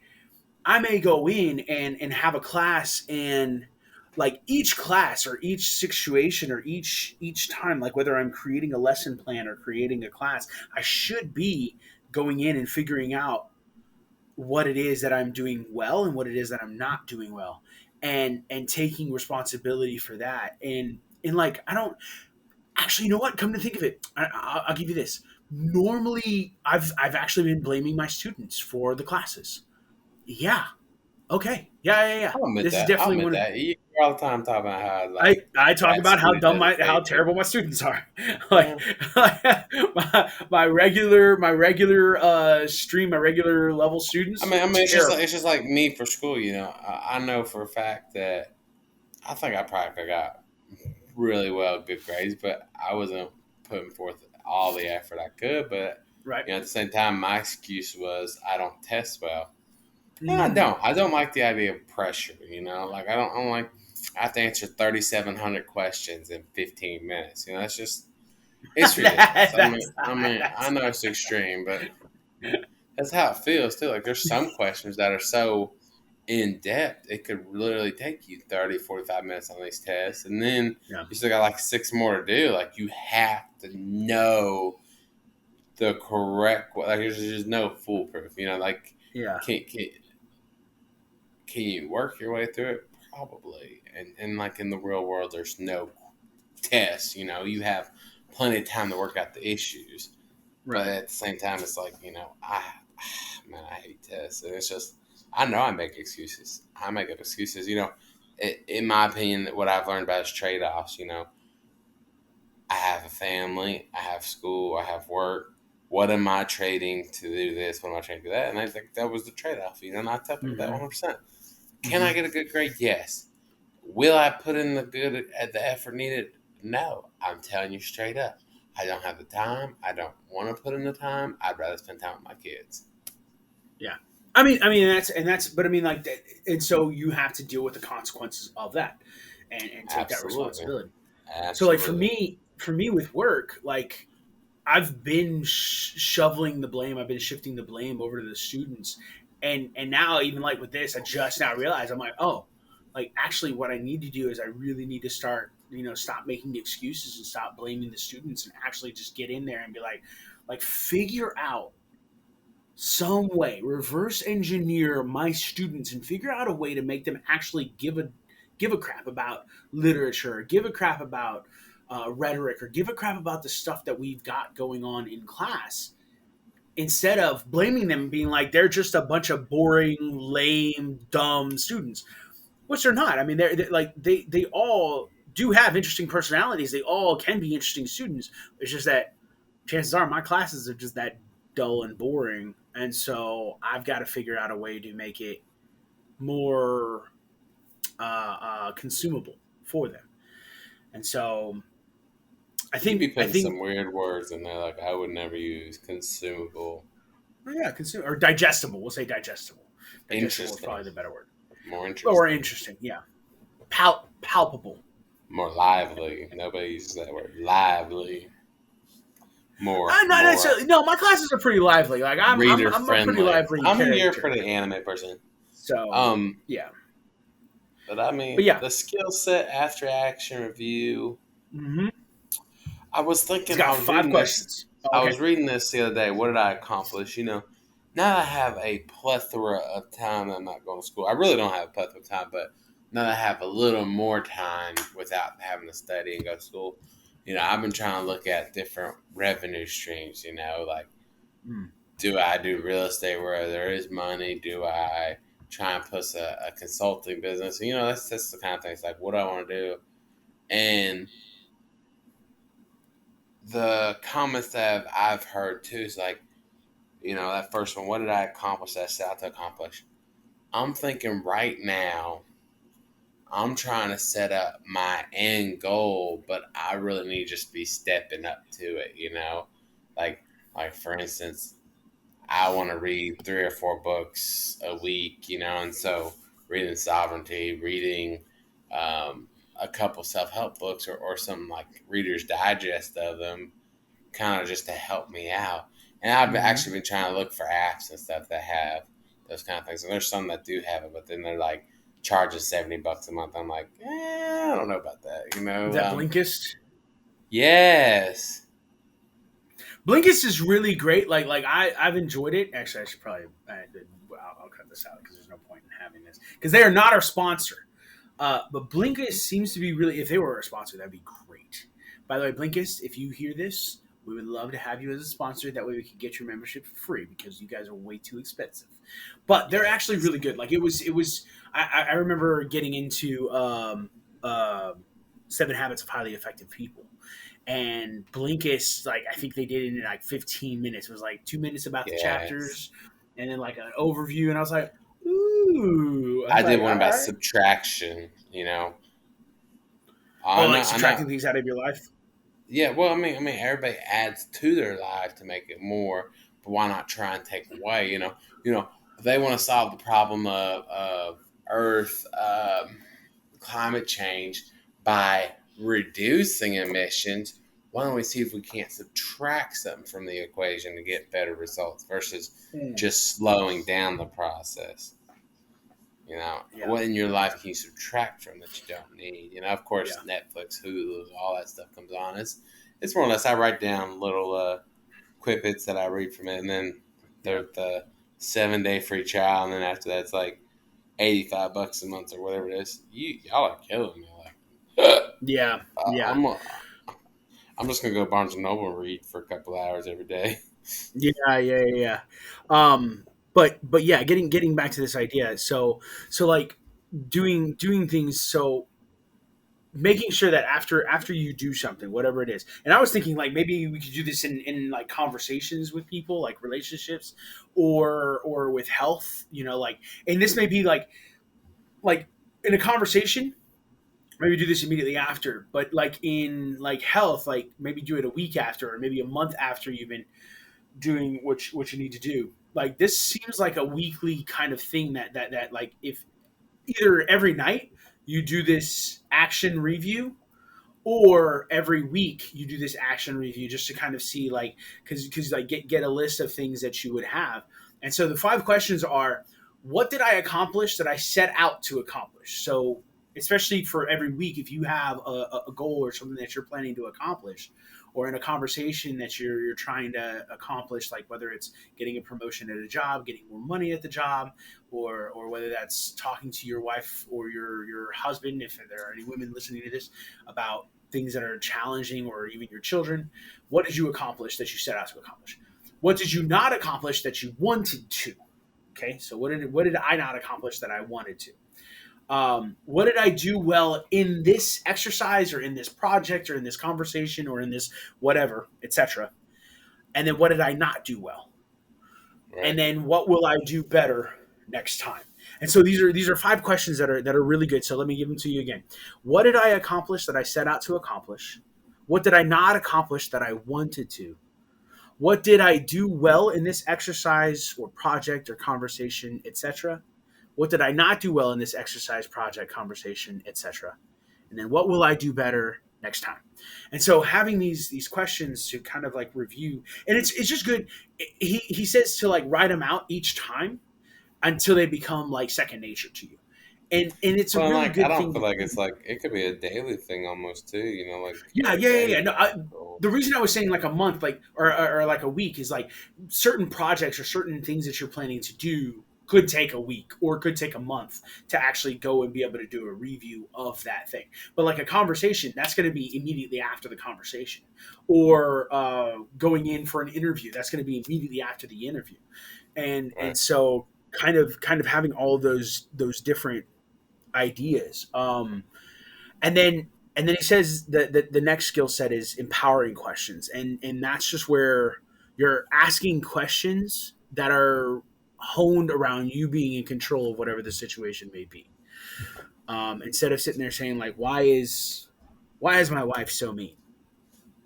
I may go in and have a class, and like each class or each situation or each time, like whether I'm creating a lesson plan or creating a class, I should be going in and figuring out what it is that I'm doing well and what it is that I'm not doing well, and taking responsibility for that. And like I don't actually, you know what? Come to think of it, I'll give you this. Normally, I've actually been blaming my students for the classes. Yeah. Okay. Yeah. Yeah. Yeah. I'll admit This is that. I'll definitely admit one. that. You hear all the time talking about how like I talk bad about how student dumb how dedication. terrible my students are. Like Yeah. my regular stream, my regular level students, I mean, terrible. it's just like me for school. You know, I know for a fact that I think I probably could got really well good grades, but I wasn't putting forth all the effort I could. But Right. at the same time, my excuse was I don't test well. And Mm. I don't like the idea of pressure. You know, like I don't like I have to answer 3,700 questions in 15 minutes. You know, that's just it's ridiculous. I That's know it's extreme, but that's how it feels too. Like there's some questions that are so in depth, it could literally take you 30, 45 minutes on these tests. And then yeah. you still got like six more to do. Like you have to know the correct, like there's just no foolproof, you know, like Yeah. can, can, can you work your way through it? Probably. And like in the real world, there's no test, you know, you have plenty of time to work out the issues. But Right. at the same time, it's like, man, I hate tests. And it's just, I know I make excuses. I make up excuses. In my opinion, what I've learned about is trade offs. I have a family, I have school, I have work. What am I trading to do this? What am I trading to do that? And I think that was the trade off. And I tell people that Mm-hmm. 100%. Can I Mm-hmm. get a good grade? Yes. Will I put in the effort needed? No. I'm telling you straight up. I don't have the time. I don't want to put in the time. I'd rather spend time with my kids. Yeah. That's, but I mean, like, and so you have to deal with the consequences of that, and take that Absolutely. responsibility. So, like, Absolutely. for me with work, like, I've been shoveling the blame. I've been shifting the blame over to the students, and now even like with this, I just now realize I'm like, oh, like actually, what I need to do is I really need to start, stop making excuses and stop blaming the students, and actually just get in there and be like figure out some way, reverse engineer my students and figure out a way to make them actually give a crap about literature, give a crap about rhetoric, or give a crap about the stuff that we've got going on in class, instead of blaming them and being like they're just a bunch of boring, lame, dumb students, which they're not. I mean, they're like they all do have interesting personalities. They all can be interesting students. It's just that chances are my classes are just that dull and boring, and so I've got to figure out a way to make it more consumable for them. And so You be I putting some think weird words in there like I would never use. Consumable. yeah, consume or digestible. We'll say digestible. Digestible is Interesting. probably the better word. More Or interesting. interesting, yeah. Palpable. More lively. Nobody uses that word. Lively. Not More necessarily. No, my classes are pretty lively. Like reader I'm a pretty friendly. lively You're a character. pretty anime person. So Um, yeah, but I but mean, yeah, the skill set after action review. mm-hmm. I was It's thinking, got 5 questions. Oh, I okay. was reading this the other day. What did I accomplish? Now I have a plethora of time that I'm not going to school. I really don't have a plethora of time, but now I have a little more time without having to study and go to school. I've been trying to look at different revenue streams, like Mm. do I do real estate where there is money? Do I try and push a consulting business? That's the kind of things like what do I want to do? And the comments that I've heard too is like, that first one, what did I accomplish that I set out to accomplish? I'm thinking right now, I'm trying to set up my end goal, but I really need to just be stepping up to it. Like, for instance, I want to read 3 or 4 books a week, and so reading Sovereignty, reading a couple self help books or some like Reader's Digest of them, kind of just to help me out. And I've Mm-hmm. actually been trying to look for apps and stuff that have those kind of things. And there's some that do have it, but then they're like charging $70 a month. I'm like, I don't know about that. Is that Blinkist? Yes, Blinkist is really great. Like I've enjoyed it. Actually, I should probably I'll cut this out because there's no point in having this because they are not our sponsor. But Blinkist seems to be really. If they were our sponsor, that'd be great. By the way, Blinkist, if you hear this, we would love to have you as a sponsor. That way, we could get your membership for free because you guys are way too expensive. But they're actually yes. really good. Like it was. I remember getting into Seven Habits of Highly Effective People, and Blinkist, like I think they did it in like 15 minutes. It was like 2 minutes about the Yes. chapters, and then like an overview. And I was like, ooh, I was I did like, one all about right. subtraction. Oh, I know, like I know. subtracting things out of your life. Yeah, well, I mean, everybody adds to their life to make it more, but why not try and take away? If they want to solve the problem of Earth climate change by reducing emissions. Why don't we see if we can't subtract something from the equation to get better results versus Mm, just slowing down the process? yeah, What in your life can you subtract from that you don't need? Of course, yeah. Netflix, Hulu, all that stuff comes on. It's more or less I write down little quippets that I read from it, and then Yeah. there's the 7 day free trial, and then after that, it's like $85 a month or whatever it is. Y'all are killing me. Like, Yeah. Yeah. I'm I'm just gonna go to Barnes and Noble and read for a couple hours every day. Yeah, yeah, yeah, yeah. But yeah, getting back to this idea. So like doing things. So making sure that after you do something, whatever it is. And I was thinking like maybe we could do this in like conversations with people, like relationships, or with health. Like, and this may be like in a conversation. Maybe do this immediately after, but like in like health, like maybe do it a week after, or maybe a month after you've been doing what you need to do. Like this seems like a weekly kind of thing that like if either every night you do this action review or every week you do this action review just to kind of see like because like get a list of things that you would have. And so the five questions are: what did I accomplish that I set out to accomplish? So especially for every week, if you have a goal or something that you're planning to accomplish, or in a conversation that you're trying to accomplish, like whether it's getting a promotion at a job, getting more money at the job, or whether that's talking to your wife or your husband, if there are any women listening to this, about things that are challenging, or even your children. What did you accomplish that you set out to accomplish? What did you not accomplish that you wanted to? Okay, so what did I not accomplish that I wanted to? What did I do well in this exercise, or in this project, or in this conversation, or in this whatever, etc.? And then what did I not do well? And Right. then what will I do better next time? And so these are five questions that are really good. So let me give them to you again. What did I accomplish that I set out to accomplish? What did I not accomplish that I wanted to? What did I do well in this exercise or project or conversation, etc.? What did I not do well in this exercise, project, conversation, etc.? And then what will I do better next time? And so having these questions to kind of like review, and it's just good. He says to like write them out each time until they become like second nature to you, and it's a Well, really like I good don't thing feel to like do. it's like it could be a daily thing almost too. You know, like Yeah, every yeah, yeah, day yeah. you No, have a goal. the reason I was saying like a month, like or like a week, is like certain projects or certain things that you're planning to do could take a week or could take a month to actually go and be able to do a review of that thing. But like a conversation, that's going to be immediately after the conversation, or going in for an interview, that's going to be immediately after the interview, and Right. so kind of having all those different ideas. And then he says that the next skill set is empowering questions, and that's just where you're asking questions that are honed around you being in control of whatever the situation may be. Instead of sitting there saying like, why is my wife so mean?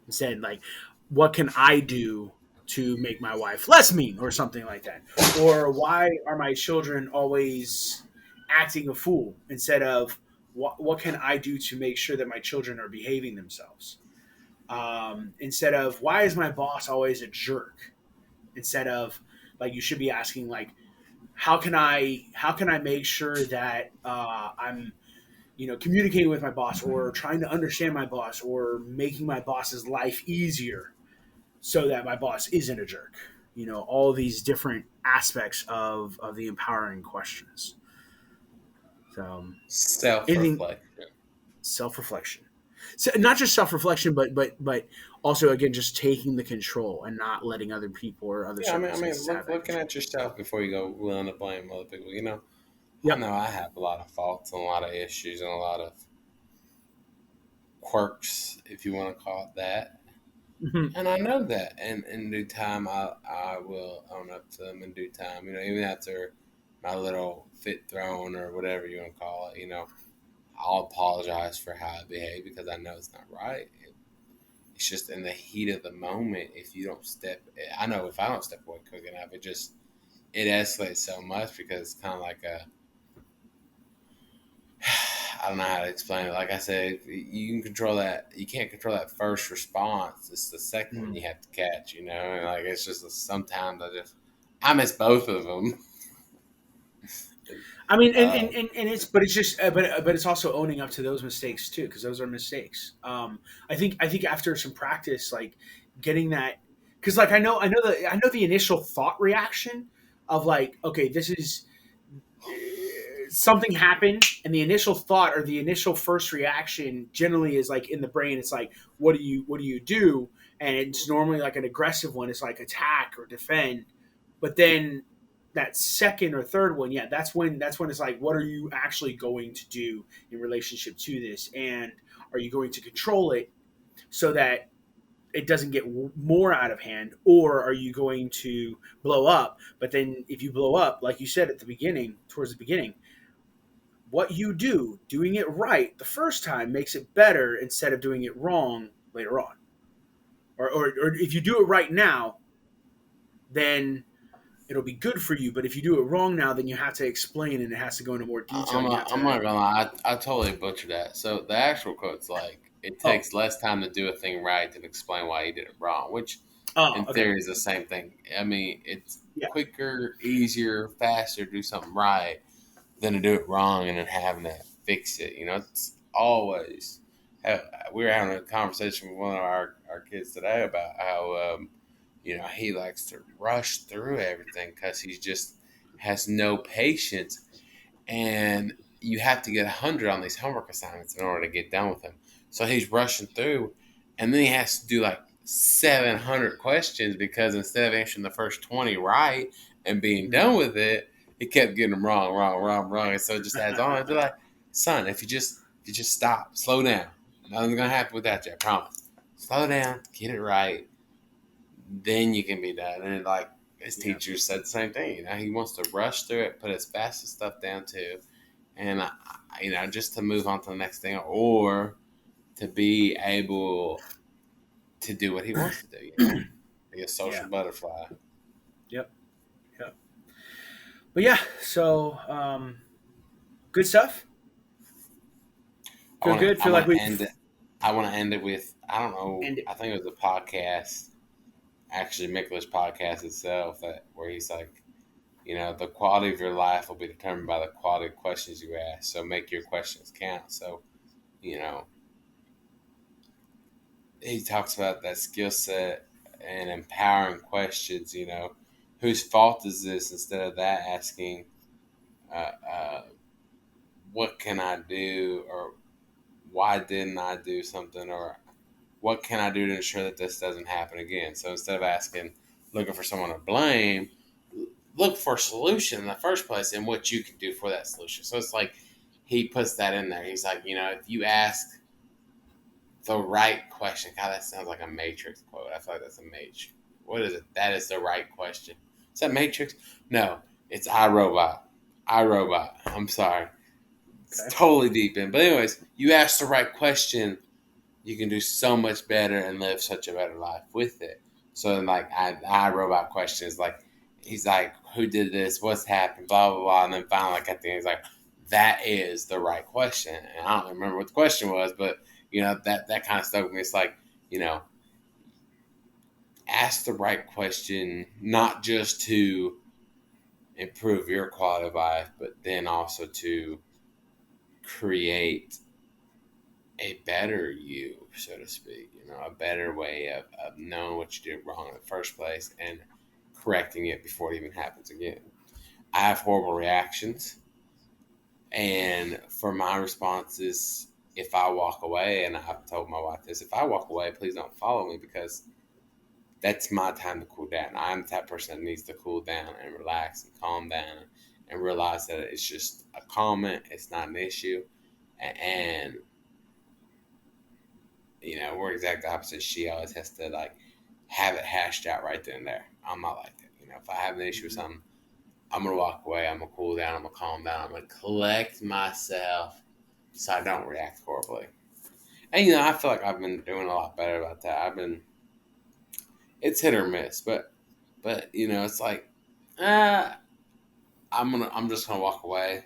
Instead, like, what can I do to make my wife less mean, or something like that? Or why are my children always acting a fool? Instead of what can I do to make sure that my children are behaving themselves? Instead of why is my boss always a jerk? Instead of like you should be asking like how can I make sure that I'm communicating with my boss, or trying to understand my boss, or making my boss's life easier so that my boss isn't a jerk. All these different aspects of the empowering questions. So Self anything, reflection. self-reflection. So not just self-reflection, but also again just taking the control and not letting other people or other Yeah, circumstances have that looking control. at yourself before you go willing to blame other people. You know, I Yep. know I have a lot of faults and a lot of issues and a lot of quirks, if you want to call it that. Hmm. And I know that, and in due time, I will own up to them in due time. You know, even after my little fit thrown or whatever you want to call it, you know, I'll apologize for how I behave because I know it's not right. It's just in the heat of the moment. If you don't step, I know if I don't step away quick enough, it escalates so much because it's kind of like a I don't know how to explain it. Like I said, you can control that. You can't control that first response. It's the second one Hmm. you have to catch. You know, and like it's just sometimes I miss both of them. I mean, and, Uh, and, and, and it's but it's just but it's also owning up to those mistakes too, because those are mistakes. I think after some practice, like getting that, because like I know the initial thought reaction of like, okay, this is something happened, and the initial thought or the initial first reaction generally is like in the brain, it's like, what do you do? and it's normally like an aggressive one. It's like attack or defend, but then that second or third one, yeah, that's when it's like, what are you actually going to do in relationship to this, and are you going to control it so that it doesn't get more out of hand, or are you going to blow up? But then if you blow up, like you said at the beginning, towards the beginning, what you do, doing it right the first time makes it better instead of doing it wrong later on. Or if you do it right now, then it'll be good for you. But if you do it wrong now, then you have to explain and it has to go into more detail. And you have I'm to, not gonna lie, I totally butchered that. So the actual quote's like, "It oh, takes less time to do a thing right than explain why you did it wrong," which, oh, in okay, theory, is the same thing. I mean, it's yeah, quicker, easier, faster to do something right than to do it wrong and then having to fix it. You know, it's always. We were having a conversation with one of our kids today about how he likes to rush through everything because he just has no patience, and you have to get 100 on these homework assignments in order to get done with them. So he's rushing through, and then he has to do like 700 questions because instead of answering the first 20 right and being mm-hmm. done with it, he kept getting them wrong, wrong, wrong, wrong, and so it just adds on. It's like, son, if you just stop, slow down, nothing's gonna happen without you. I promise. Slow down, get it right, then you can be done. And like his Yeah, teacher said the same thing. He wants to rush through it, put his fastest stuff down too, and just to move on to the next thing, or to be able to do what he wants to do. Be a social yeah, butterfly. yep, yep. But yeah, so good stuff. I Feel want good. to. I Feel like want to we end it. I want to end it with, I don't know. end it. I think it was a podcast, actually, Mikkel's podcast itself, where he's like, the quality of your life will be determined by the quality of questions you ask. So make your questions count. So, you know, he talks about that skill set and empowering questions. Whose fault is this? Instead of that, asking, uh, uh, what can I do, or why didn't I do something, or what can I do to ensure that this doesn't happen again? So instead of looking for someone to blame, look for a solution in the first place and what you can do for that solution. So it's like he puts that in there. He's like, if you ask the right question, God, that sounds like a Matrix quote. I feel like that's a Matrix. What is it? That is the right question. Is that Matrix? No, it's iRobot. iRobot. I'm sorry. It's Okay. totally deep in. But anyways, you ask the right question, you can do so much better and live such a better life with it. So then, like, I robot questions, like, he's like, who did this? What's happened? Blah, blah, blah. And then finally, like, at the end, he's like, that is the right question. And I don't remember what the question was, but, that kind of stuck with me. It's like, you know, ask the right question, not just to improve your quality of life, but then also to create a better you, so to speak, a better way of knowing what you did wrong in the first place and correcting it before it even happens again. I have horrible reactions, and for my responses, if I walk away, and I've told my wife this, if I walk away, please don't follow me because that's my time to cool down. I'm the type of person that needs to cool down and relax and calm down and realize that it's just a comment, it's not an issue, and we're exactly opposite. She always has to like have it hashed out right then and there. I'm not like that. If I have an issue with Mm-hmm. something, I'm gonna walk away. I'm gonna cool down. I'm gonna calm down. I'm gonna collect myself so I don't react horribly. And I feel like I've been doing a lot better about that. It's hit or miss, but it's like, uh, I'm just gonna walk away.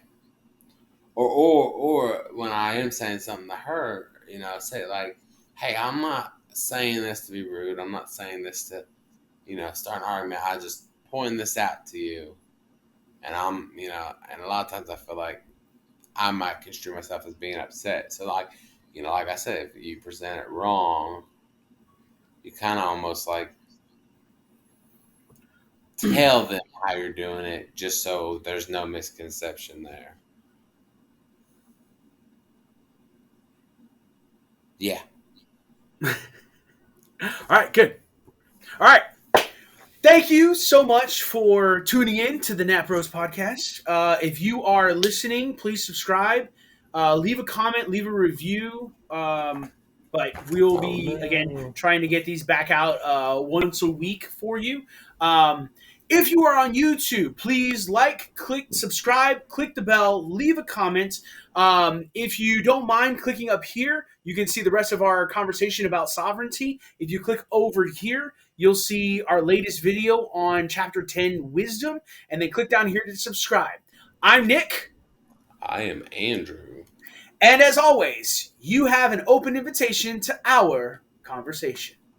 Or when I am saying something to her, say like, hey, I'm not saying this to be rude. I'm not saying this to start an argument. I just point this out to you, and and a lot of times I feel like I might construe myself as being upset. So like, like I said, if you present it wrong, you kind of almost like tell them how you're doing it, just so there's no misconception there. Yeah. All right, good. All right. Thank you so much for tuning in to the Nap Bros podcast. If you are listening, please subscribe, leave a comment, leave a review. But we'll Oh be again no. trying to get these back out once a week for you. Um, if you are on YouTube, please like, click, subscribe, click the bell, leave a comment. If you don't mind clicking up here, you can see the rest of our conversation about sovereignty. If you click over here, you'll see our latest video on chapter 10, Wisdom, and then click down here to subscribe. I'm Nick, I am Andrew. and as always, you have an open invitation to our conversation.